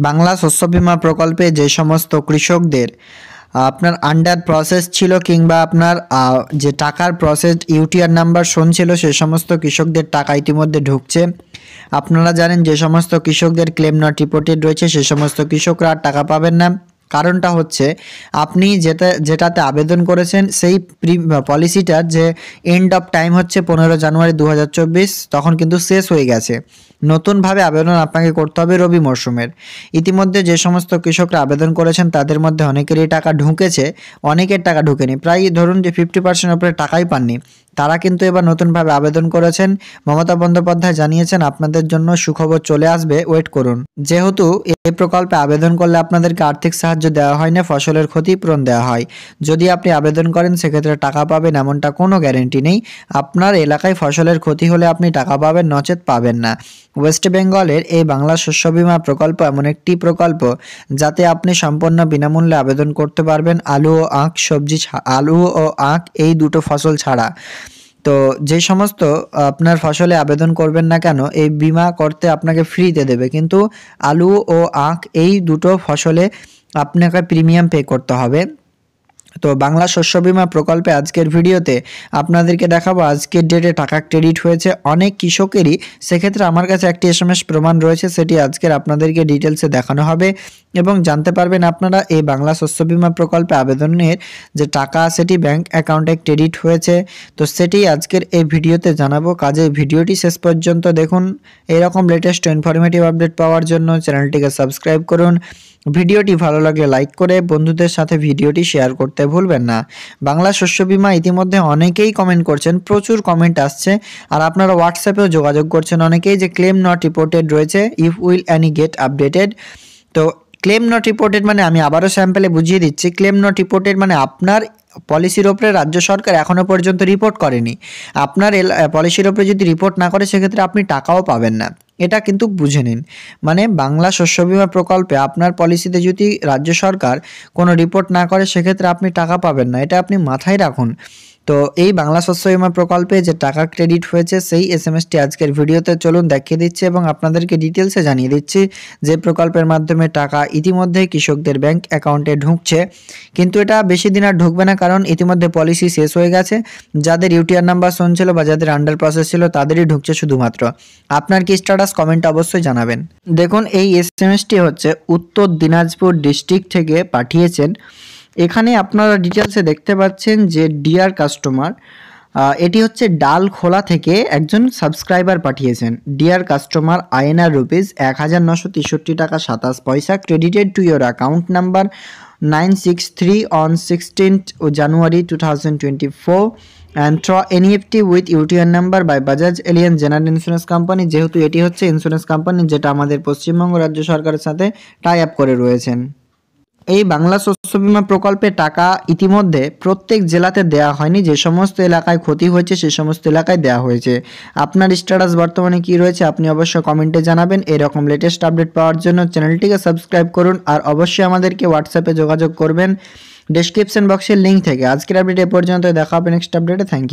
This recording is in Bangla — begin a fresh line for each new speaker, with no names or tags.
বাংলা শস্য বীমা প্রকল্পে যে সমস্ত কৃষকদের আপনার আন্ডার প্রসেস ছিল কিংবা আপনার যে টাকার প্রসেস ইউটিআর নাম্বার শুনছিল সে সমস্ত কৃষকদের টাকা ইতিমধ্যে ঢুকছে। আপনারা জানেন যে সমস্ত কৃষকদের ক্লেম নট রিপোর্টেড রয়েছে সে সমস্ত কৃষকরা আর টাকা পাবেন না। কারণটা হচ্ছে আপনি যেটাতে আবেদন করেছেন সেই পলিসিটার যে এন্ড অফ টাইম হচ্ছে 15 জানুয়ারি 2024, তখন কিন্তু শেষ হয়ে গেছে। নতুনভাবে আবেদন আপনাকে করতে হবে রবি মরশুমের। ইতিমধ্যে যে সমস্ত কৃষকরা আবেদন করেছেন তাদের মধ্যে অনেকেরই টাকা ঢুকেছে, অনেকের টাকা ঢুকেনি, প্রায় ধরুন যে 50% উপরে টাকাই পাননি। তারা কিন্তু এবার নতুনভাবে আবেদন করেছেন। মমতা বন্দ্যোপাধ্যায় জানিয়েছেন আপনাদের জন্য সুখবর চলে আসবে, ওয়েট করুন। যেহেতু এই প্রকল্পে আবেদন করলে আপনাদেরকে আর্থিক সাহায্য দেওয়া হয় না, ফসলের ক্ষতিপূরণ দেওয়া হয়। যদি আপনি আবেদন করেন সেক্ষেত্রে টাকা পাবেন এমনটা কোনো গ্যারেন্টি নেই। আপনার এলাকায় ফসলের ক্ষতি হলে আপনি টাকা পাবেন, নচেত পাবেন না। ওয়েস্ট বেঙ্গলের এই বাংলা শস্য বীমা প্রকল্প এমন একটি প্রকল্প যাতে আপনি সম্পূর্ণ বিনামূল্যে আবেদন করতে পারবেন আলু ও আখ এই দুটো ফসল ছাড়া। তো যে সমস্ত আপনার ফসলে আবেদন করবেন না কেন এই বিমা করতে আপনাকে ফ্রিতে দেবে, কিন্তু আলু ও আখ এই দুটো ফসলে আপনাকে প্রিমিয়াম পে করতে হবে। তো বাংলা শস্য বীমা প্রকল্পে আজকের ভিডিওতে আপনাদেরকে দেখাবো আজকের ডেটে টাকা ক্রেডিট হয়েছে অনেক কৃষকেরই। সেক্ষেত্রে আমার কাছে একটি SMS প্রমাণ রয়েছে, সেটি আজকের আপনাদেরকে ডিটেলসে দেখানো হবে এবং জানতে পারবেন আপনারা এই বাংলা শস্য বীমা প্রকল্পে আবেদনের যে টাকা সেটি ব্যাংক অ্যাকাউন্টে ক্রেডিট হয়েছে। তো সেটি আজকের এই ভিডিওতে জানাবো, কাজে ভিডিওটি শেষ পর্যন্ত দেখুন। এরকম লেটেস্ট ইনফরমেটিভ আপডেট পাওয়ার জন্য চ্যানেলটিকে সাবস্ক্রাইব করুন। ভিডিওটি ভালো লাগলে লাইক করে বন্ধুদের সাথে ভিডিওটি শেয়ার করতে ভুলবেন না। বাংলা শস্য বীমা ইতিমধ্যে অনেকেই কমেন্ট করছেন, প্রচুর কমেন্ট আসছে, আর আপনারা হোয়াটসঅ্যাপেও যোগাযোগ করছেন অনেকেই যে ক্লেম নট রিপোর্টেড রয়েছে, if will any get updated. তো ক্লেম নট রিপোর্টেড মানে আমি আবারও স্যাম্পলে বুঝিয়ে দিচ্ছি, ক্লেম নট রিপোর্টেড মানে আপনার পলিসির ওপরে রাজ্য সরকার এখনও পর্যন্ত রিপোর্ট করেনি। আপনার পলিসির ওপরে যদি রিপোর্ট না করে সেক্ষেত্রে আপনি টাকাও পাবেন না, এটা কিন্তু বুঝে নিন। মানে বাংলা শস্য বীমা প্রকল্পে আপনার পলিসিতে যদি রাজ্য সরকার কোনো রিপোর্ট না করে সেক্ষেত্রে আপনি টাকা পাবেন না, এটা আপনি মাথায় রাখুন। তো এই বাংলা শস্য বীমা প্রকল্পে যে টাকা ক্রেডিট হয়েছে সেই SMSটি আজকের ভিডিওতে চলুন দেখিয়ে দিচ্ছি এবং আপনাদেরকে ডিটেলসে জানিয়ে দিচ্ছি যে প্রকল্পের মাধ্যমে টাকা ইতিমধ্যেই কৃষকদের ব্যাংক অ্যাকাউন্টে ঢুকছে। কিন্তু এটা বেশি দিন আর ঢুকবে না, কারণ ইতিমধ্যে পলিসি শেষ হয়ে গেছে। যাদের ইউটিআর নাম্বার শুনছিল বা যাদের আন্ডার প্রসেস ছিল তাদেরই ঢুকছে শুধুমাত্র। আপনার কি স্ট্যাটাস কমেন্ট অবশ্যই জানাবেন। দেখুন এই SMSটি হচ্ছে উত্তর দিনাজপুর ডিস্ট্রিক্ট থেকে পাঠিয়েছেন। এখানে আপনারা ডিটেলসে দেখতে পাচ্ছেন যে ডিয়ার কাস্টমার, এটি হচ্ছে ডালখোলা থেকে একজন সাবস্ক্রাইবার পাঠিয়েছেন। ডিয়ার কাস্টমার INR রুপিস 1963 টাকা 27 পয়সা credited to your account number 963 on 16th January 2024 and through NEFT with UTR number by Bajaj Allianz General Insurance Company। যেহেতু এটি হচ্ছে ইন্স্যুরেন্স কোম্পানি যেটা আমাদের পশ্চিমবঙ্গ রাজ্য সরকারের সাথে টাই আপ করে রয়েছেন। এই বাংলা শস্য বীমা প্রকল্পে টাকা ইতিমধ্যে প্রত্যেক জেলাতে দেওয়া হয়নি, যে সমস্ত এলাকায় ক্ষতি হয়েছে সে সমস্ত এলাকায় দেওয়া হয়েছে। আপনার স্ট্যাটাস বর্তমানে কি রয়েছে আপনি অবশ্যই কমেন্টে জানাবেন। এরকম লেটেস্ট আপডেট পাওয়ার জন্য চ্যানেলটিকে সাবস্ক্রাইব করুন আর অবশ্যই আমাদেরকে হোয়াটসঅ্যাপে যোগাযোগ করবেন ডেসক্রিপশন বক্সের লিঙ্ক থেকে। আজকের আপডেট এ পর্যন্ত, দেখা হবে নেক্সট আপডেটে। Thank you.